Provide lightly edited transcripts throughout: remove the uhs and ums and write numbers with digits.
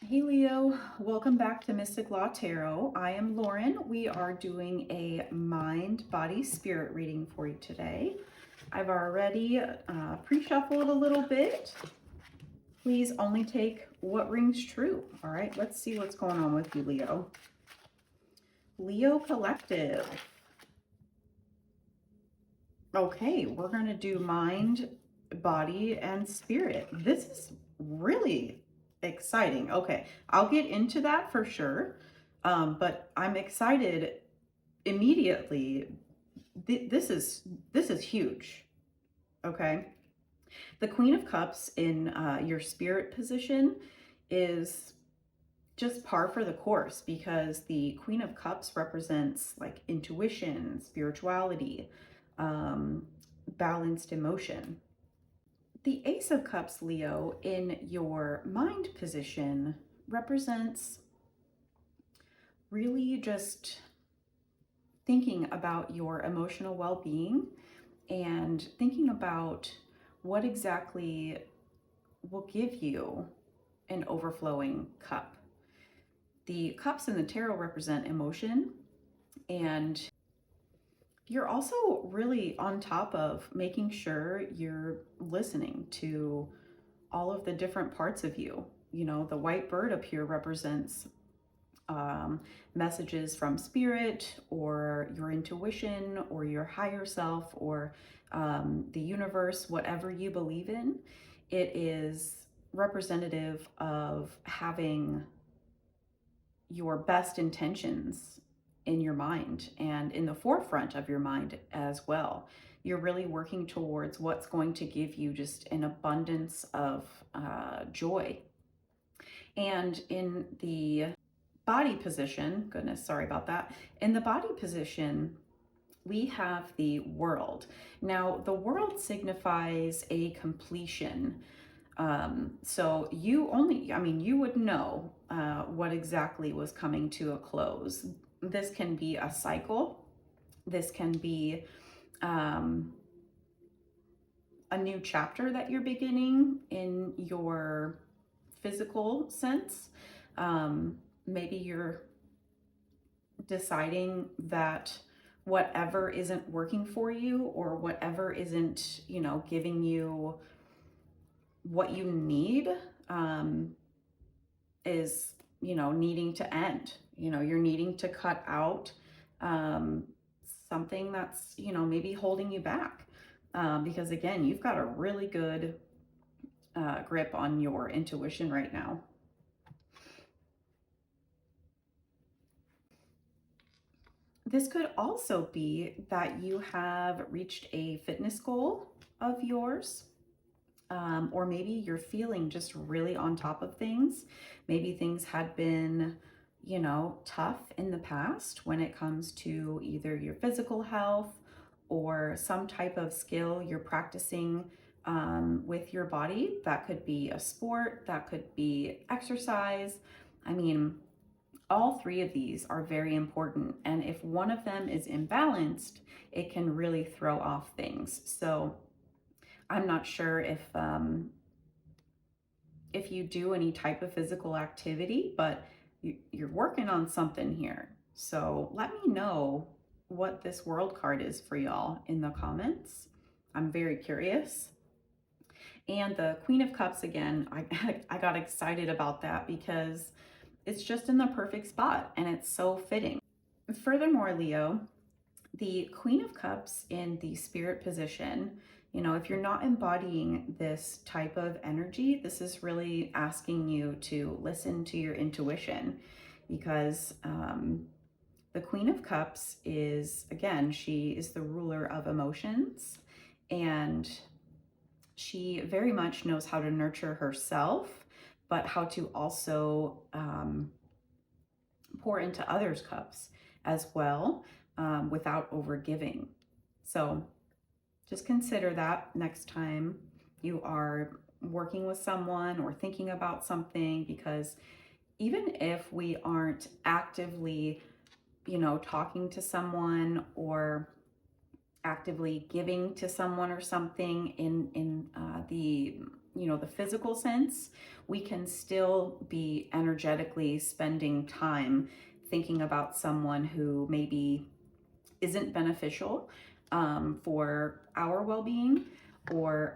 Hey Leo, welcome back to Mystic Law Tarot. I am Lauren. We are doing a mind, body, spirit reading for you today. I've already pre-shuffled a little bit. Please only take what rings true. All right, let's see what's going on with you, Leo. Leo Collective. Okay, we're going to do mind, body, and spirit. This is really exciting. Okay, I'll get into that for sure. But I'm excited immediately. This is huge. Okay, the Queen of Cups in your spirit position is just par for the course because the Queen of Cups represents like intuition, spirituality, um, balanced emotion. The Ace of Cups, Leo, in your mind position represents really just thinking about your emotional well-being and thinking about what exactly will give you an overflowing cup. The cups in the tarot represent emotion, and you're also really on top of making sure you're listening to all of the different parts of you. You know, the white bird up here represents messages from spirit or your intuition or your higher self or the universe, whatever you believe in. It is representative of having your best intentions in your mind and in the forefront of your mind as well. You're really working towards what's going to give you just an abundance of joy. And in the body position, goodness, sorry about that. In the body position, we have the world. Now, the world signifies a completion. So you only, I mean, you would know what exactly was coming to a close. This can be a cycle. This can be a new chapter that you're beginning in your physical sense. Maybe you're deciding that whatever isn't working for you or whatever isn't, you know, giving you what you need is, you know, needing to end. You know, you're needing to cut out something that's, you know, maybe holding you back. Because again, you've got a really good grip on your intuition right now. This could also be that you have reached a fitness goal of yours, or maybe you're feeling just really on top of things. Maybe things had been, you know, tough in the past when it comes to either your physical health or some type of skill you're practicing with your body. That could be a sport, that could be exercise. I mean, all three of these are very important. And if one of them is imbalanced, it can really throw off things. So I'm not sure if you do any type of physical activity, but you're working on something here. So let me know what this world card is for y'all in the comments. I'm very curious. And the Queen of Cups, again, I got excited about that because it's just in the perfect spot and it's so fitting. Furthermore, Leo, the Queen of Cups in the spirit position, you know, if you're not embodying this type of energy, this is really asking you to listen to your intuition because the Queen of Cups is, again, she is the ruler of emotions and she very much knows how to nurture herself, but how to also pour into others' cups as well without overgiving. So just consider that next time you are working with someone or thinking about something, because even if we aren't actively, you know, talking to someone or actively giving to someone or something in the the physical sense, we can still be energetically spending time thinking about someone who maybe isn't beneficial for our well-being, or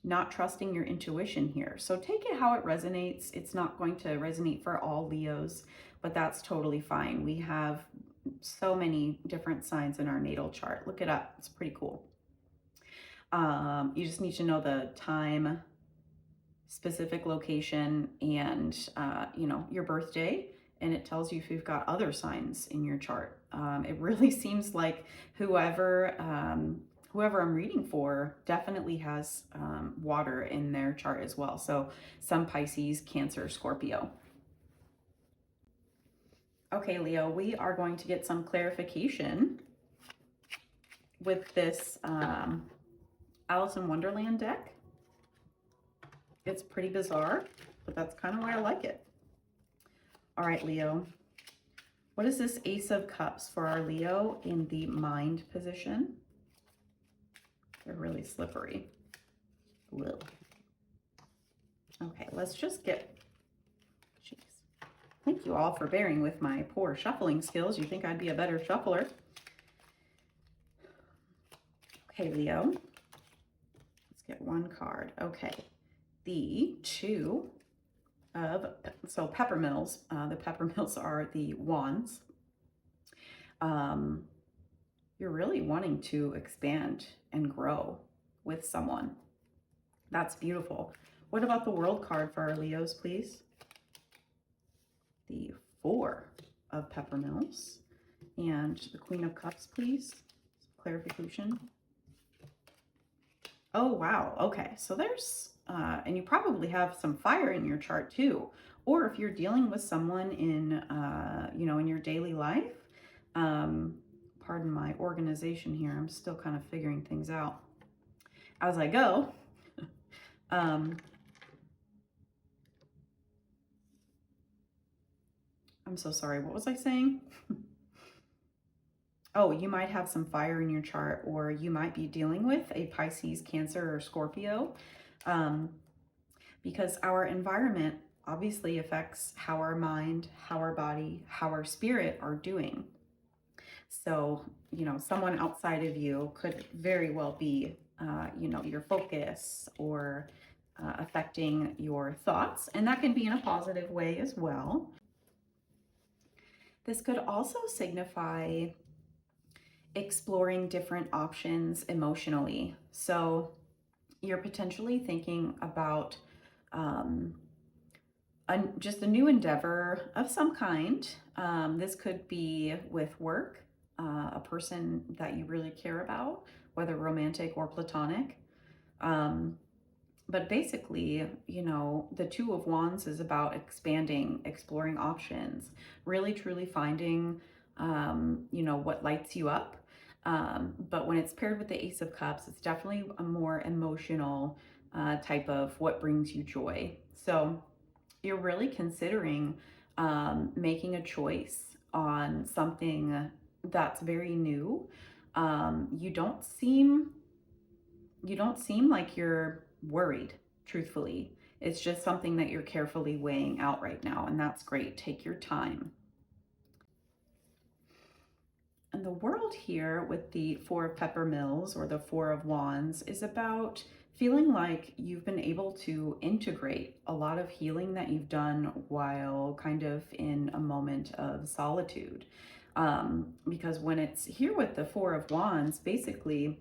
not trusting your intuition here. So take it how it resonates. It's not going to resonate for all Leos, but that's totally fine. We have so many different signs in our natal chart. Look it up. It's pretty cool. You just need to know the time, specific location, and your birthday, and it tells you if you've got other signs in your chart. It really seems like whoever I'm reading for definitely has water in their chart as well. So some Pisces, Cancer, Scorpio. Okay, Leo, we are going to get some clarification with this Alice in Wonderland deck. It's pretty bizarre, but that's kind of why I like it. All right, Leo. What is this Ace of Cups for our Leo in the mind position? They're really slippery. Ugh. Okay, let's just get... Jeez. Thank you all for bearing with my poor shuffling skills. You think I'd be a better shuffler. Okay, Leo. Let's get one card. Okay. The Two of... So peppermills. The peppermills are the wands. You're really wanting to expand and grow with someone. That's beautiful. What about the World card for our Leos, please? The Four of Peppermills. And the Queen of Cups, please. Clarification. Oh, wow. Okay. So there's, and you probably have some fire in your chart too. Or if you're dealing with someone in, in your daily life, pardon my organization here. I'm still kind of figuring things out as I go. I'm so sorry. What was I saying? Oh, you might have some fire in your chart, or you might be dealing with a Pisces, Cancer, or Scorpio, because our environment obviously affects how our mind, how our body, how our spirit are doing. So, someone outside of you could very well be, your focus, or affecting your thoughts, and that can be in a positive way as well. This could also signify exploring different options emotionally. So you're potentially thinking about just a new endeavor of some kind. This could be with work, a person that you really care about, whether romantic or platonic. But basically, the Two of Wands is about expanding, exploring options, really truly finding, what lights you up. But when it's paired with the Ace of Cups, it's definitely a more emotional type of what brings you joy. So you're really considering making a choice on something that's very new. You don't seem like you're worried, truthfully. It's just something that you're carefully weighing out right now, and that's great. Take your time. And the World here with the Four of Peppermills, or the Four of Wands, is about feeling like you've been able to integrate a lot of healing that you've done while kind of in a moment of solitude. Because when it's here with the Four of Wands, basically,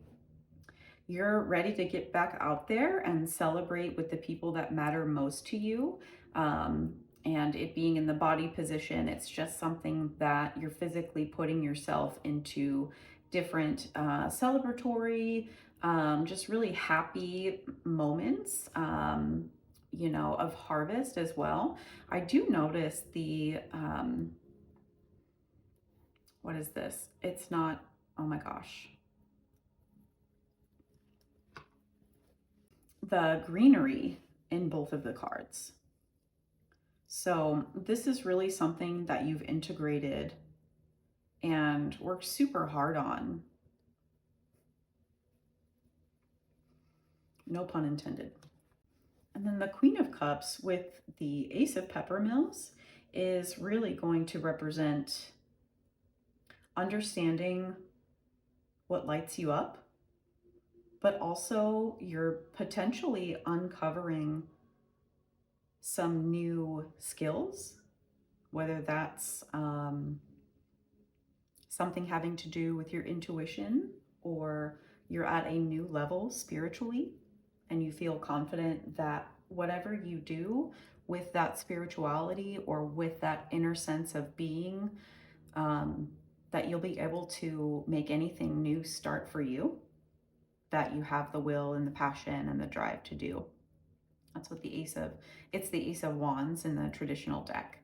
you're ready to get back out there and celebrate with the people that matter most to you. And it being in the body position, it's just something that you're physically putting yourself into different celebratory, just really happy moments, of harvest as well. I do notice the, what is this? It's not, oh my gosh. The greenery in both of the cards. So this is really something that you've integrated and worked super hard on. No pun intended. And then the Queen of Cups with the Ace of Peppermills is really going to represent understanding what lights you up, but also you're potentially uncovering some new skills, whether that's something having to do with your intuition, or you're at a new level spiritually and you feel confident that whatever you do with that spirituality or with that inner sense of being, that you'll be able to make anything new start for you, that you have the will and the passion and the drive to do. That's what it's the Ace of Wands in the traditional deck.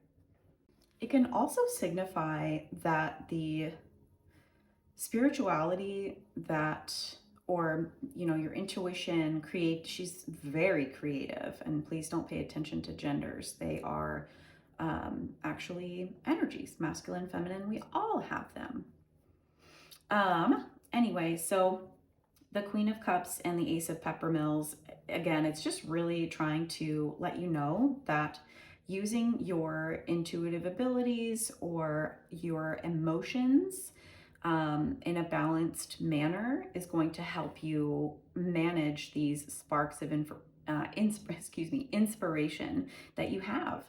It can also signify that the spirituality that, or your intuition she's very creative, and please don't pay attention to genders. They are actually energies, masculine, feminine, we all have them. Anyway, so the Queen of Cups and the Ace of Peppermills, again, it's just really trying to let you know that using your intuitive abilities or your emotions in a balanced manner is going to help you manage these sparks of inspiration that you have.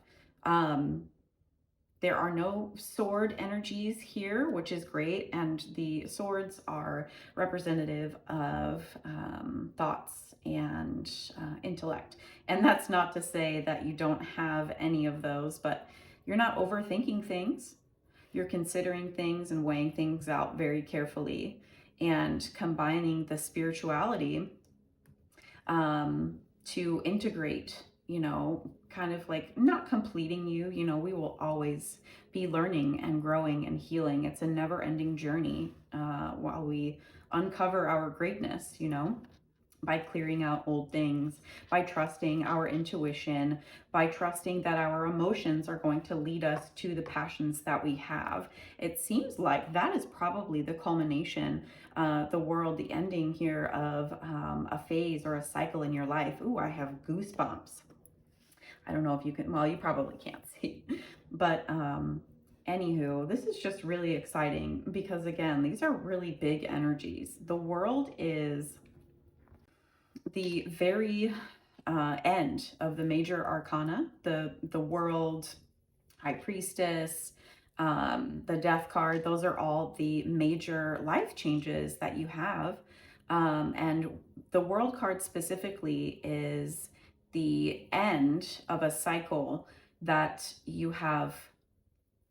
There are no sword energies here, which is great, and the swords are representative of thoughts and intellect. And that's not to say that you don't have any of those, but you're not overthinking things. You're considering things and weighing things out very carefully and combining the spirituality to integrate, kind of like not completing you. We will always be learning and growing and healing. It's a never ending journey while we uncover our greatness, by clearing out old things, by trusting our intuition, by trusting that our emotions are going to lead us to the passions that we have. It seems like that is probably the culmination, the ending here of a phase or a cycle in your life. Ooh, I have goosebumps. I don't know if you can, well, you probably can't see, but anywho, this is just really exciting because, again, these are really big energies. The world is the very end of the major arcana, the world, high priestess, the death card. Those are all the major life changes that you have. And the world card specifically is the end of a cycle that you have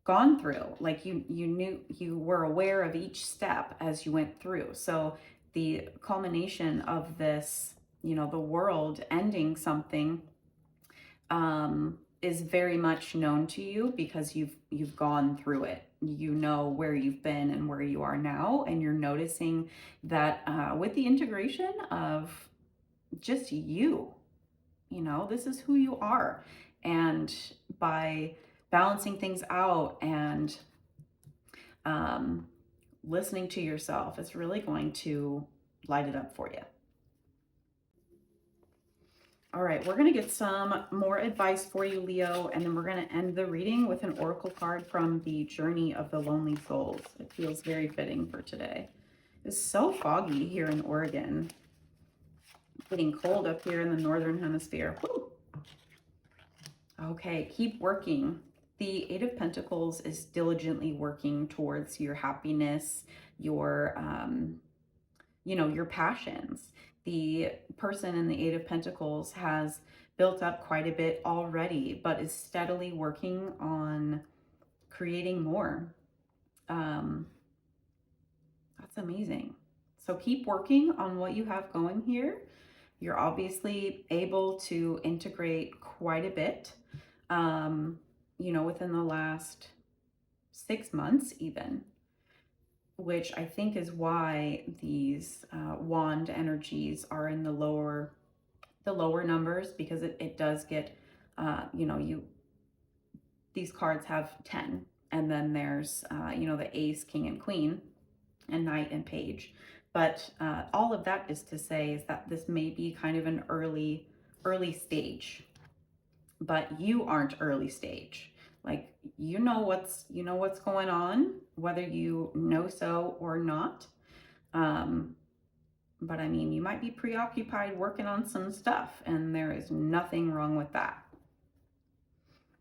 gone through. Like you were aware of each step as you went through. So the culmination of this, the world ending something, is very much known to you because you've gone through it. You know where you've been and where you are now, and you're noticing that with the integration of just this is who you are, and by balancing things out and listening to yourself, it's really going to light it up for you. All right, we're going to get some more advice for you, Leo, and then we're going to end the reading with an oracle card from the Journey of the Lonely Souls. It feels very fitting for today. It's so foggy here in Oregon. Getting cold up here in the northern hemisphere. Woo! Okay, keep working. The Eight of Pentacles is diligently working towards your happiness, your your passions. The person in the Eight of Pentacles has built up quite a bit already, but is steadily working on creating more. That's amazing. So keep working on what you have going here. You're obviously able to integrate quite a bit, within the last 6 months even, which I think is why these wand energies are in the lower numbers, because it does get, these cards have 10, and then there's, the ace, king, and queen, and knight and page. But all of that is to say is that this may be kind of an early stage, but you aren't early stage. Like you know what's going on, whether you know so or not. Um, but I mean, you might be preoccupied working on some stuff, and there is nothing wrong with that.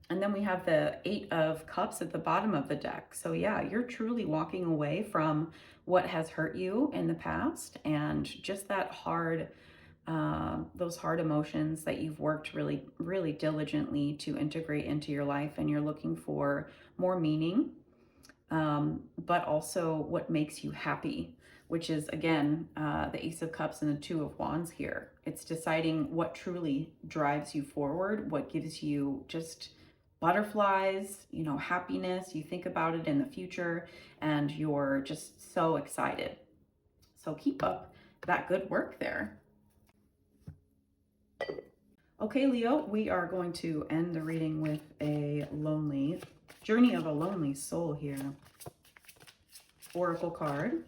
And then we have the Eight of Cups at the bottom of the deck. So yeah, you're truly walking away from what has hurt you in the past, and just that those hard emotions that you've worked really diligently to integrate into your life, and you're looking for more meaning, but also what makes you happy, which is again the Ace of Cups and the Two of Wands here. It's deciding what truly drives you forward, what gives you just butterflies, happiness. You think about it in the future and you're just so excited. So keep up that good work there. Okay, Leo, we are going to end the reading with a journey of a lonely soul here. Oracle card.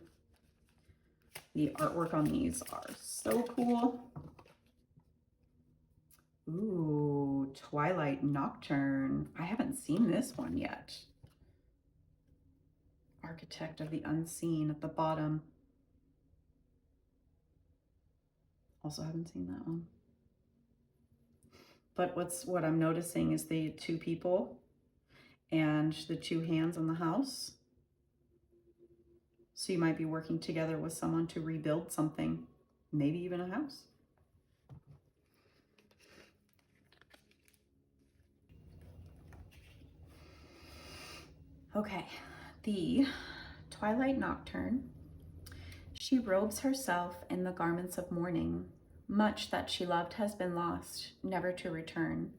The artwork on these are so cool. Ooh, Twilight Nocturne. I haven't seen this one yet. Architect of the Unseen at the bottom. Also haven't seen that one. But what I'm noticing is the two people and the two hands on the house. So you might be working together with someone to rebuild something, maybe even a house. Okay, the Twilight Nocturne. She robes herself in the garments of mourning. Much that she loved has been lost, never to return.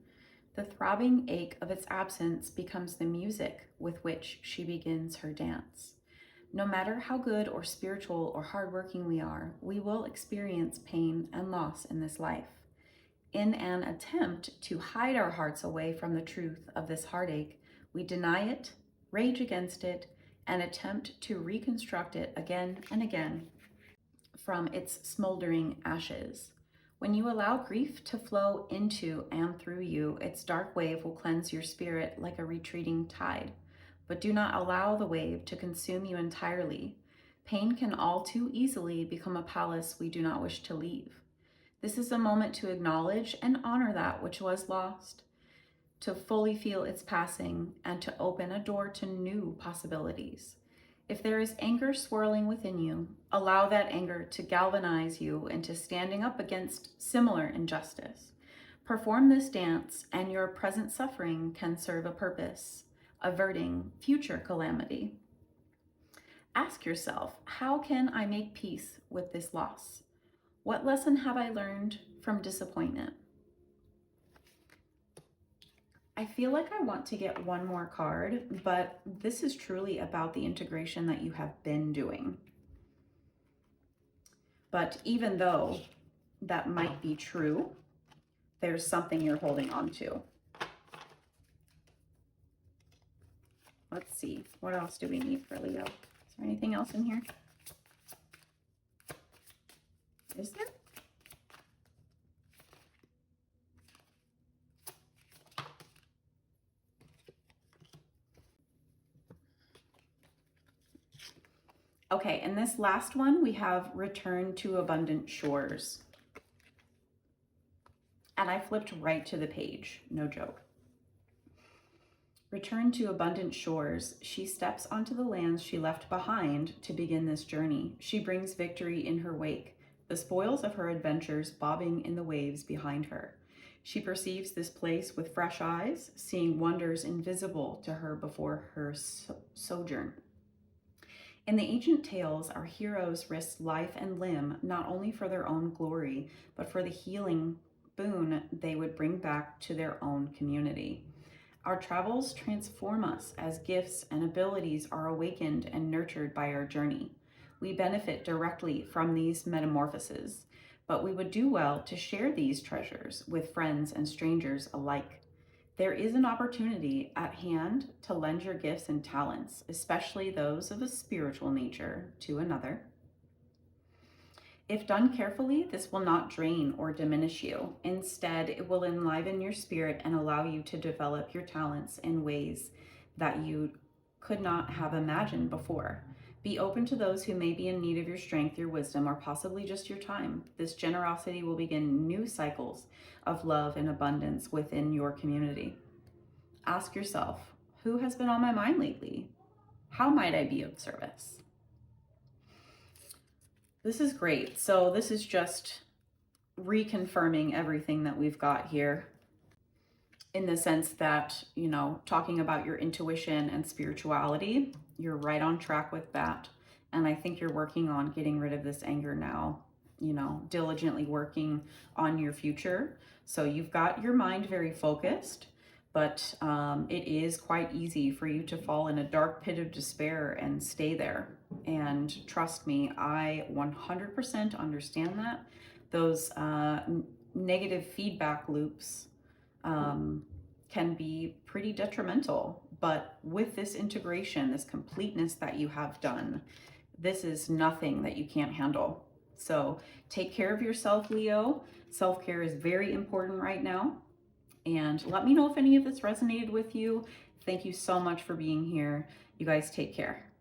The throbbing ache of its absence becomes the music with which she begins her dance. No matter how good or spiritual or hardworking we are, we will experience pain and loss in this life. In an attempt to hide our hearts away from the truth of this heartache, we deny it, rage against it, and attempt to reconstruct it again and again from its smoldering ashes. When you allow grief to flow into and through you, its dark wave will cleanse your spirit like a retreating tide. But do not allow the wave to consume you entirely. Pain can all too easily become a palace we do not wish to leave. This is a moment to acknowledge and honor that which was lost, to fully feel its passing, and to open a door to new possibilities. If there is anger swirling within you, allow that anger to galvanize you into standing up against similar injustice. Perform this dance, and your present suffering can serve a purpose, averting future calamity. Ask yourself, how can I make peace with this loss? What lesson have I learned from disappointment? I feel like I want to get one more card, but this is truly about the integration that you have been doing. But even though that might be true, there's something you're holding on to. Let's see, what else do we need for Leo? Is there anything else in here? Is there? Okay, and this last one, we have Return to Abundant Shores. And I flipped right to the page, no joke. Return to abundant shores, she steps onto the lands she left behind to begin this journey. She brings victory in her wake, the spoils of her adventures bobbing in the waves behind her. She perceives this place with fresh eyes, seeing wonders invisible to her before her sojourn. In the ancient tales, our heroes risked life and limb not only for their own glory, but for the healing boon they would bring back to their own community. Our travels transform us as gifts and abilities are awakened and nurtured by our journey. We benefit directly from these metamorphoses, but we would do well to share these treasures with friends and strangers alike. There is an opportunity at hand to lend your gifts and talents, especially those of a spiritual nature, to another. If done carefully, this will not drain or diminish you. Instead, it will enliven your spirit and allow you to develop your talents in ways that you could not have imagined before. Be open to those who may be in need of your strength, your wisdom, or possibly just your time. This generosity will begin new cycles of love and abundance within your community. Ask yourself, who has been on my mind lately? How might I be of service? This is great. So this is just reconfirming everything that we've got here, in the sense that, you know, talking about your intuition and spirituality, you're right on track with that. And I think you're working on getting rid of this anger now, you know, diligently working on your future. So you've got your mind very focused, but it is quite easy for you to fall in a dark pit of despair and stay there. And trust me, I 100% understand that. Those negative feedback loops can be pretty detrimental. But with this integration, this completeness that you have done, this is nothing that you can't handle. So take care of yourself, Leo. Self-care is very important right now. And let me know if any of this resonated with you. Thank you so much for being here. You guys take care.